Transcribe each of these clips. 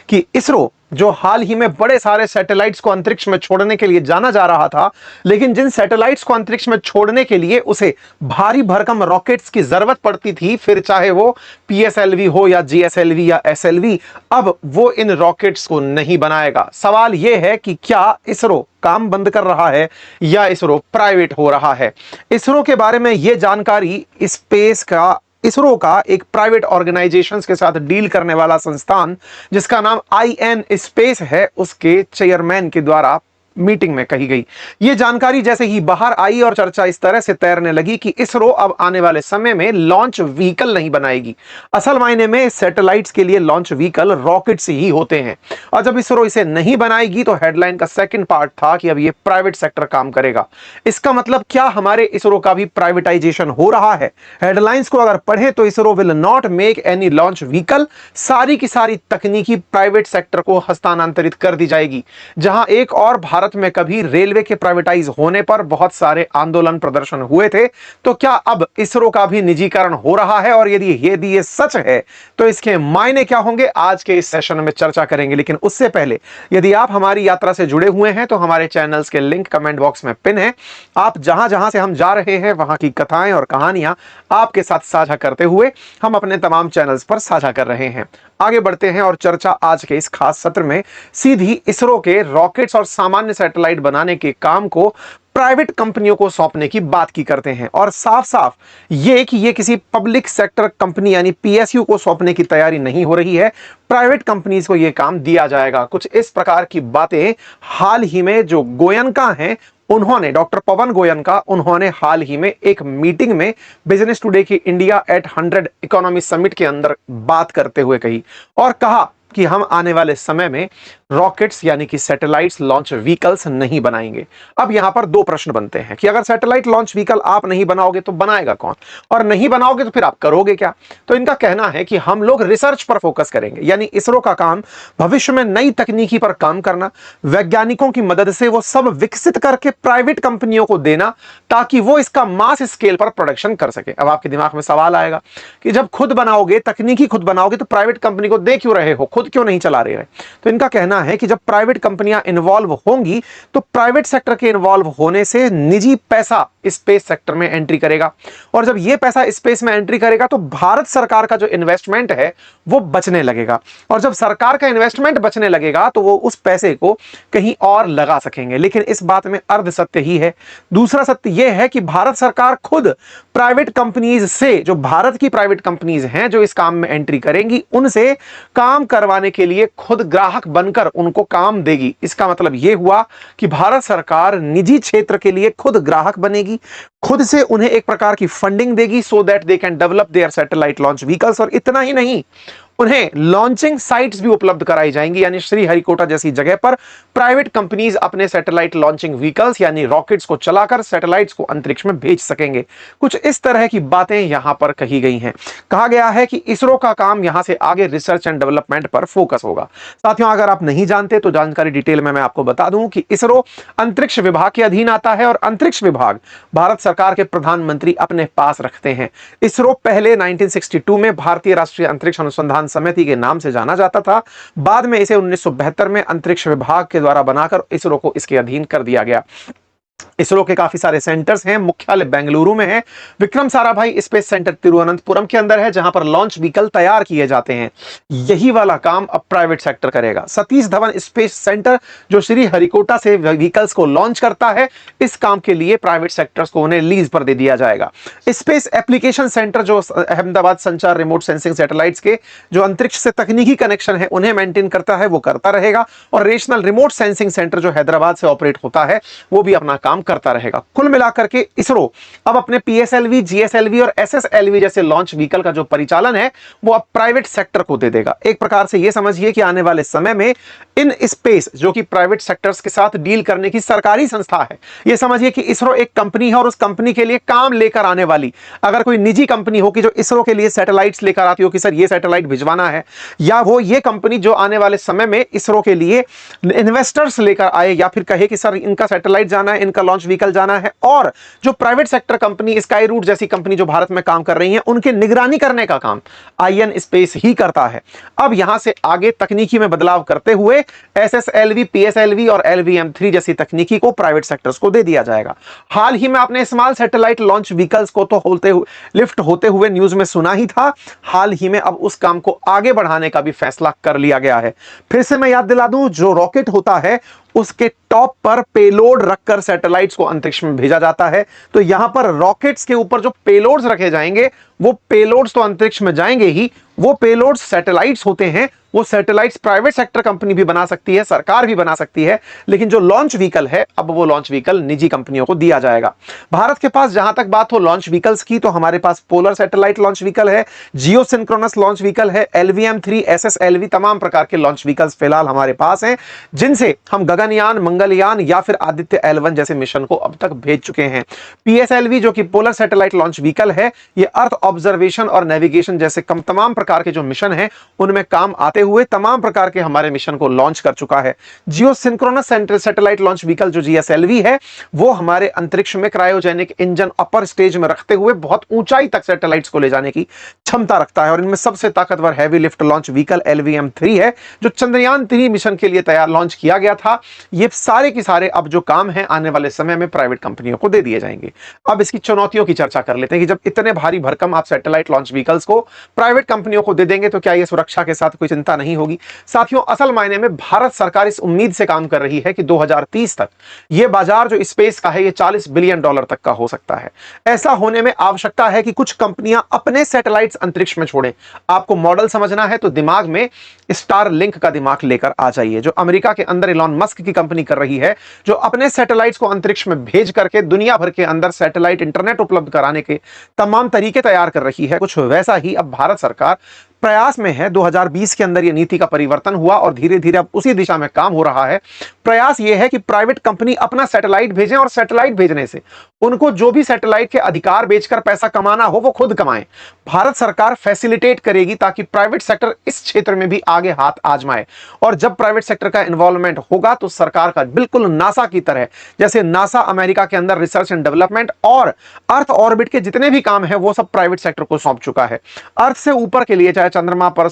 कि इसरो जो हाल ही में बड़े सारे सैटेलाइट्स को अंतरिक्ष में छोड़ने के लिए जाना जा रहा था, लेकिन जिन सैटेलाइट्स को अंतरिक्ष में छोड़ने के लिए उसे भारी भरकम रॉकेट्स की जरूरत पड़ती थी, फिर चाहे वो पीएसएलवी हो या जीएसएलवी या एसएलवी, अब वो इन रॉकेट्स को नहीं बनाएगा। सवाल यह है कि क्या इसरो काम बंद कर रहा है या इसरो प्राइवेट हो रहा है? इसरो के बारे में यह जानकारी इसरो का एक प्राइवेट ऑर्गेनाइजेशंस के साथ डील करने वाला संस्थान जिसका नाम आईएन स्पेस है, उसके चेयरमैन के द्वारा मीटिंग में कही गई। यह जानकारी जैसे ही बाहर आई और चर्चा इस तरह से तैरने लगी कि इसरो अब आने वाले समय में लॉन्च व्हीकल नहीं बनाएगी। असल मायने में सैटेलाइट्स के लिए लॉन्च व्हीकल रॉकेट्स ही होते हैं, और जब इसरो इसे नहीं बनाएगी तो हेडलाइन का सेकंड पार्ट था कि अब यह प्राइवेट सेक्टर काम करेगा। इसका मतलब क्या हमारे इसरो का भी प्राइवेटाइजेशन हो रहा है? हेडलाइंस को अगर पढ़े तो ISRO will not make any launch vehicle, सारी की सारी तकनीकी प्राइवेट सेक्टर को हस्तांतरित कर दी जाएगी। जहां एक और भारत में कभी रेलवे के प्राइवेटाइज होने पर बहुत सारे आंदोलन प्रदर्शन हुए थे, तो क्या अब इसरो का भी निजीकरण हो रहा है? और यदि ये सच है तो इसके मायने क्या होंगे, आज के इस सेशन में चर्चा करेंगे। लेकिन उससे पहले यदि आप हमारी यात्रा से जुड़े हुए हैं तो हमारे चैनल्स के लिंक कमेंट बॉक्स में पिन है। आप जहां जहां से हम जा रहे हैं वहां की कथाएं और कहानियां आपके साथ साझा करते हुए हम अपने तमाम चैनल्स पर साझा कर रहे हैं। आगे बढ़ते हैं और चर्चा आज के इस खास सत्र में सीधी इसरो के रॉकेट्स और सामान्य सैटेलाइट बनाने के काम को प्राइवेट कंपनियों को सौंपने की बात की करते हैं, और साफ साफ ये कि ये किसी पब्लिक सेक्टर कंपनी यानी पीएसयू को सौंपने की तैयारी नहीं हो रही है, प्राइवेट कंपनीज को यह काम दिया जाएगा। कुछ इस प्रकार की बातें हाल ही में जो गोयनका हैं उन्होंने, डॉक्टर पवन गोयनका, उन्होंने हाल ही में एक मीटिंग में बिजनेस टुडे की इंडिया एट 100 इकोनॉमी समिट के अंदर बात करते हुए कही और कहा कि हम आने वाले समय में रॉकेट्स यानी कि सैटेलाइट्स लॉन्च व्हीकल्स नहीं बनाएंगे। अब यहां पर दो प्रश्न बनते हैं कि अगर सैटेलाइट लॉन्च व्हीकल आप नहीं बनाओगे तो बनाएगा कौन, और नहीं बनाओगे तो फिर आप करोगे क्या? तो इनका कहना है कि हम लोग रिसर्च पर फोकस करेंगे, यानी इसरो का काम भविष्य में नई तकनीकी पर काम करना, वैज्ञानिकों की मदद से वो सब विकसित करके प्राइवेट कंपनियों को देना ताकि वो इसका मास स्केल पर प्रोडक्शन कर सके। अब आपके दिमाग में सवाल आएगा कि जब खुद बनाओगे, तकनीकी खुद बनाओगे, तो प्राइवेट कंपनी को दे क्यों रहे हो, खुद क्यों नहीं चला रहे हैं? तो इनका कहना है कि जब प्राइवेट कंपनियां इन्वॉल्व होंगी तो प्राइवेट सेक्टर के इन्वॉल्व होने से निजी पैसा स्पेस सेक्टर में एंट्री करेगा, और जब यह पैसा स्पेस में एंट्री करेगा तो भारत सरकार का जो इन्वेस्टमेंट है वो बचने लगेगा, और जब सरकार का इन्वेस्टमेंट बचने लगेगा तो वो उस पैसे को कहीं और लगा सकेंगे। लेकिन इस बात में अर्ध सत्य ही है। दूसरा सत्य यह है कि भारत सरकार खुद प्राइवेट कंपनीज से, जो भारत की प्राइवेट कंपनीज हैं जो इस काम में एंट्री करेंगी, उनसे काम करवाने के लिए खुद ग्राहक बनकर उनको काम देगी। इसका मतलब यह हुआ कि भारत सरकार निजी क्षेत्र के लिए खुद ग्राहक बनेगी, खुद से उन्हें एक प्रकार की फंडिंग देगी so that they can develop their satellite launch vehicles. और इतना ही नहीं, उन्हें लॉन्चिंग साइट्स भी उपलब्ध कराई जाएंगी, यानी श्रीहरिकोटा जैसी जगह पर प्राइवेट कंपनीज अपने सैटेलाइट लॉन्चिंग व्हीकल्स यानी रॉकेट्स को चलाकर सैटेलाइट्स को अंतरिक्ष में भेज सकेंगे। कुछ इस तरह की बातें यहां पर कही गई हैं। कहा गया है कि इसरो का काम यहां से आगे रिसर्च एंड डेवलपमेंट पर फोकस होगा। साथियों, अगर आप नहीं जानते तो जानकारी डिटेल में मैं आपको बता दूं कि इसरो अंतरिक्ष विभाग के अधीन आता है, और अंतरिक्ष विभाग भारत सरकार के प्रधानमंत्री अपने पास रखते हैं। इसरो पहले 1962 में भारतीय राष्ट्रीय अंतरिक्ष अनुसंधान समिति के नाम से जाना जाता था। बाद में इसे 1972 में अंतरिक्ष विभाग के द्वारा बनाकर इसरो को इसके अधीन कर दिया गया। इसरो के काफी सारे सेंटर्स हैं। मुख्यालय बेंगलुरु में है, विक्रम साराभाई स्पेस सेंटर तिरुवनंतपुरम के अंदर है, जहां पर लॉन्च व्हीकल तैयार किए जाते हैं। यही वाला काम अब प्राइवेट सेक्टर करेगा। सतीश धवन स्पेस सेंटर जो श्रीहरिकोटा से व्हीकल्स को लॉन्च करता है, इस काम के लिए प्राइवेट सेक्टर्स को उन्हें लीज पर दे दिया जाएगा। स्पेस एप्लीकेशन सेंटर जो अहमदाबाद संचार रिमोट सेंसिंग सैटेलाइट्स के जो अंतरिक्ष से तकनीकी कनेक्शन है उन्हें मेंटेन करता है, वो करता रहेगा। और रीजनल रिमोट सेंसिंग सेंटर जो हैदराबाद से ऑपरेट होता है वो भी अपना काम करता रहेगा। कुल मिलाकर के इसरो अब अपने पीएसएलवी, जीएसएलवी और एसएसएलवी जैसे लॉन्च व्हीकल का जो परिचालन है वो अब प्राइवेट सेक्टर को दे देगा। एक प्रकार से यह समझिए कि आने वाले समय में इन स्पेस, जो कि प्राइवेट सेक्टर्स के साथ डील करने की सरकारी संस्था है, यह समझिए कि इसरो एक कंपनी है और उस कंपनी के लिए काम लेकर आने वाली अगर कोई निजी कंपनी हो कि जो इसरो के लिए सैटेलाइट्स लेकर आती हो कि सर ये सैटेलाइट भिजवाना है, या वो ये कंपनी जो आने वाले समय में इसरो के लिए इन्वेस्टर्स लेकर आए, या फिर कहे कि सर इनका सैटेलाइट जाना है, इनका का लॉन्च व्हीकल जाना है, और जो private sector company Skyroot जैसी कंपनी जो भारत में काम कर रही है, उनकी निगरानी करने का काम आईएन स्पेस ही करता है। अब यहां से आगे तकनीकी में बदलाव करते हुए एसएसएलवी, पीएसएलवी और एलवीएम-3 जैसी तकनीकी को प्राइवेट सेक्टर्स को दे दिया जाएगा। हाल ही में आपने स्मॉल सैटेलाइट लॉन्च व्हीकल्स को तो लिफ्ट होते हुए न्यूज में सुना ही था। हाल ही में अब उस काम को आगे बढ़ाने का भी फैसला कर लिया गया है। फिर से मैं याद दिला दूं, जो रॉकेट होता है उसके टॉप पर पेलोड रखकर सैटेलाइट्स को अंतरिक्ष में भेजा जाता है। तो यहां पर रॉकेट्स के ऊपर जो पेलोड्स रखे जाएंगे, वो पेलोड्स तो अंतरिक्ष में जाएंगे ही, वो पेलोड्स सैटेलाइट्स होते हैं। वो सैटेलाइट्स प्राइवेट सेक्टर कंपनी भी बना सकती है, सरकार भी बना सकती है, लेकिन जो लॉन्च व्हीकल है, अब वो लॉन्च व्हीकल निजी कंपनियों को दिया जाएगा। भारत के पास जहां तक बात हो लॉन्च व्हीकल्स की, तो हमारे पास पोलर सैटेलाइट लॉन्च व्हीकल है, जियो सिंक्रोनस लॉन्च व्हीकल है, एलवीएम-3, एसएसएलवी, तमाम प्रकार के लॉन्च व्हीकल्स फिलहाल हमारे पास हैं, जिनसे हम गगनयान, मंगलयान या फिर आदित्य L1 जैसे मिशन को अब तक भेज चुके हैं। पीएसएलवी जो कि पोलर सैटेलाइट लॉन्च व्हीकल है, ये अर्थ ऑब्जर्वेशन और नेविगेशन जैसे तमाम प्रकार के जो मिशन हैं, उनमें काम आते हुए तमाम प्रकार के हमारे मिशन को लॉन्च कर चुका है। जियो सिंक्रोनस सैटेलाइट लॉन्च व्हीकल जो जीएसएलवी है, वो हमारे अंतरिक्ष में क्रायोजेनिक इंजन अपर स्टेज में रखते हुए बहुत ऊंचाई तक सैटेलाइट्स को ले जाने की क्षमता रखता है, और इनमें सबसे ताकतवर हैवी लिफ्ट लॉन्च व्हीकल एलवीएम-3 है, जो चंद्रयान-3 मिशन के लिए तैयार लॉन्च किया गया था। ये सारे के सारे अब जो काम है आने वाले समय में प्राइवेट कंपनियों को दे दिए जाएंगे। अब इसकी चुनौतियों की चर्चा कर लेते हैं कि जब इतने भारी भरकम आप सैटेलाइट लॉन्च व्हीकल्स को प्राइवेट कंपनियों को दे देंगे, तो क्या ये सुरक्षा के साथ कोई चिंता नहीं होगी? साथियों, असल मायने में भारत सरकार इस उम्मीद से काम कर रही है कि 2030 तक ये बाजार जो स्पेस का है, ये $40 बिलियन तक का हो सकता है। ऐसा होने में आवश्यकता है कि कुछ कंपनियां अपने सैटेलाइट्स अंतरिक्ष में छोड़ें। आपको मॉडल समझना है तो दिमाग में स्टारलिंक का दिमाग लेकर आ जाइए, जो अमेरिका के अंदर इलॉन मस्क की कंपनी कर रही है, जो अपने सैटेलाइट्स को अंतरिक्ष में भेज करके दुनिया भर के अंदर सैटेलाइट इंटरनेट उपलब्ध कराने के तमाम तरीके तैयार कर रही है। कुछ वैसा ही अब भारत सरकार प्रयास में है। 2020 के अंदर यह नीति का परिवर्तन हुआ और धीरे धीरे अब उसी दिशा में काम हो रहा है। प्रयास यह है कि प्राइवेट कंपनी अपना सैटेलाइट भेजें, और सैटेलाइट भेजने से उनको जो भी सैटेलाइट के अधिकार बेचकर पैसा कमाना हो, वो खुद कमाएं। भारत सरकार फैसिलिटेट करेगी ताकि प्राइवेट सेक्टर इस क्षेत्र में भी आगे हाथ आजमाए, और जब प्राइवेट सेक्टर का इन्वॉल्वमेंट होगा तो सरकार का बिल्कुल नासा की तरह, जैसे नासा अमेरिका के अंदर रिसर्च एंड डेवलपमेंट और अर्थ ऑर्बिट के जितने भी काम है वो सब प्राइवेट सेक्टर को सौंप चुका है। अर्थ से ऊपर के लिए, चाहे चंद्रमा पर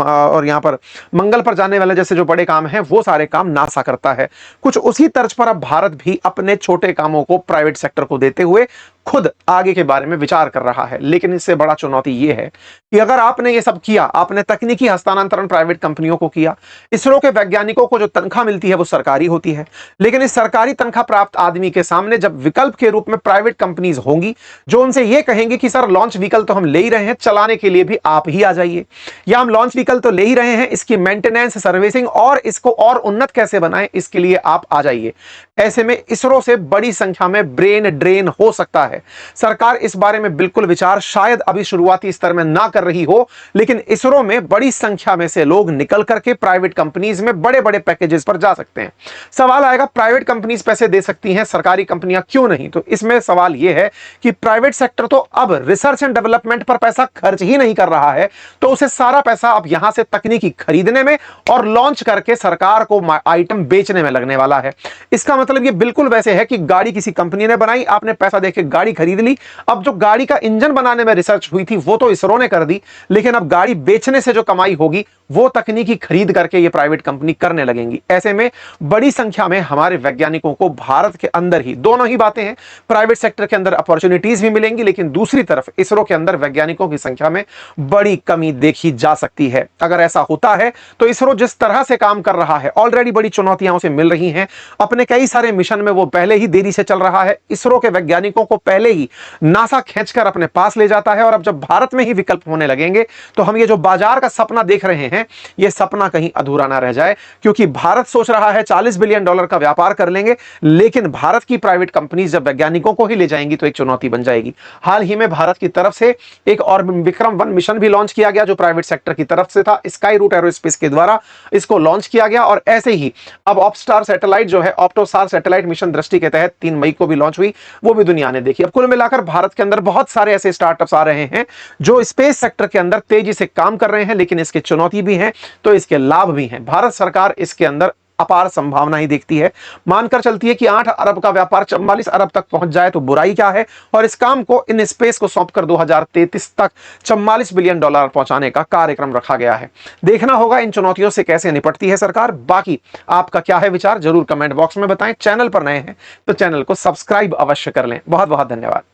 और यहां पर मंगल पर जाने वाले जैसे जो बड़े काम हैं, वो सारे काम नासा करता है। कुछ उसी तर्ज पर अब भारत भी अपने छोटे कामों को प्राइवेट सेक्टर को देते हुए खुद आगे के बारे में विचार कर रहा है। लेकिन इससे बड़ा चुनौती यह है कि अगर आपने ये सब किया, आपने तकनीकी हस्तांतरण प्राइवेट कंपनियों को किया, इसरो के वैज्ञानिकों को जो तनख्वाह मिलती है वो सरकारी होती है, लेकिन इस सरकारी तनख्वाह प्राप्त आदमी के सामने जब विकल्प के रूप में प्राइवेट कंपनीज होंगी, जो उनसे ये कहेंगे कि सर लॉन्च व्हीकल तो हम ले ही रहे हैं, चलाने के लिए भी आप ही आ जाइए, या हम लॉन्च व्हीकल तो ले ही रहे हैं, इसकी मेंटेनेंस, सर्विसिंग और इसको और उन्नत कैसे बनाएं, इसके लिए आप आ जाइए। ऐसे में इसरो से बड़ी संख्या में ब्रेन ड्रेन हो सकता है। सरकार इस बारे में बिल्कुल विचार शायद अभी शुरुआती स्तर में ना कर रही हो, लेकिन इसरो में बड़ी संख्या में से लोग निकल करके प्राइवेट कंपनीज में बड़े बड़े पैकेजेस पर जा सकते हैं। सवाल आएगा, प्राइवेट कंपनीज पैसे दे सकती हैं, सरकारी कंपनियां क्यों नहीं? तो इसमें सवाल यह है कि प्राइवेट सेक्टर तो अब रिसर्च एंड डेवलपमेंट पर पैसा खर्च ही नहीं कर रहा है, तो उसे सारा पैसा अब यहां से तकनीकी खरीदने में और लॉन्च करके सरकार को आइटम बेचने में लगने वाला है। इसका मतलब ये बिल्कुल वैसे है कि गाड़ी किसी कंपनी ने बनाई, आपने पैसा देके गाड़ी खरीद ली, अब जो गाड़ी का इंजन बनाने में रिसर्च हुई थी वो तो इसरो ने कर दी, लेकिन अब गाड़ी बेचने से जो कमाई होगी वो तकनीकी खरीद करके ये प्राइवेट कंपनी करने लगेंगी। ऐसे में बड़ी संख्या में हमारे वैज्ञानिकों को भारत के अंदर ही, दोनों ही बातें हैं, प्राइवेट सेक्टर के अंदर अपॉर्चुनिटीज भी मिलेंगी, लेकिन दूसरी तरफ इसरो के अंदर वैज्ञानिकों की संख्या में बड़ी कमी देखी जा सकती है। अगर ऐसा होता है तो इसरो जिस तरह से काम कर रहा है, ऑलरेडी बड़ी चुनौतियां उसे मिल रही हैं, अपने कई सारे मिशन में वो पहले ही देरी से चल रहा है, इसरो के वैज्ञानिकों को पहले ही नासा खींचकर अपने पास ले जाता है, और अब जब भारत में ही विकल्प होने लगेंगे तो हम ये जो बाजार का सपना देख रहे हैं, ये सपना कहीं अधूरा ना रह जाए, क्योंकि भारत सोच रहा है $40 बिलियन का व्यापार कर लेंगे, लेकिन भारत की प्राइवेट कंपनीज जब वैज्ञानिकों को ही ले जाएंगी तो एक चुनौती बन जाएगी। हाल ही में भारत की तरफ से एक और विक्रम-1 मिशन भी लॉन्च किया गया, जो प्राइवेट सेक्टर की तरफ से था, स्काई रूट एरोस्पेस के द्वारा इसको लॉन्च किया गया, और ऐसे ही अब ऑप्स्टार सैटेलाइट जो है, ऑप्टोसार सैटेलाइट मिशन दृष्टि के तहत 3 मई को भी लॉन्च हुई, वो भी दुनिया ने देखी। अब कुल मिलाकर भारत के अंदर बहुत सारे ऐसे स्टार्टअप्स आ रहे हैं जो स्पेस सेक्टर के अंदर तेजी से काम कर रहे हैं, लेकिन इसके चुनौती भी हैं तो इसके लाभ भी हैं। भारत सरकार इसके अंदर अपार संभावना ही देखती है। मानकर चलती है कि 8 अरब का व्यापार 44 अरब तक पहुंच जाए तो बुराई क्या है, और इस काम को इन स्पेस को सौंपकर 2033 तक 44 बिलियन डॉलर पहुंचाने का कार्यक्रम रखा गया है। देखना होगा इन चुनौतियों से कैसे निपटती है सरकार। बाकी आपका क्या है विचार, जरूर कमेंट बॉक्स में बताएं। चैनल पर नए हैं तो चैनल को सब्सक्राइब अवश्य कर लें। बहुत बहुत धन्यवाद।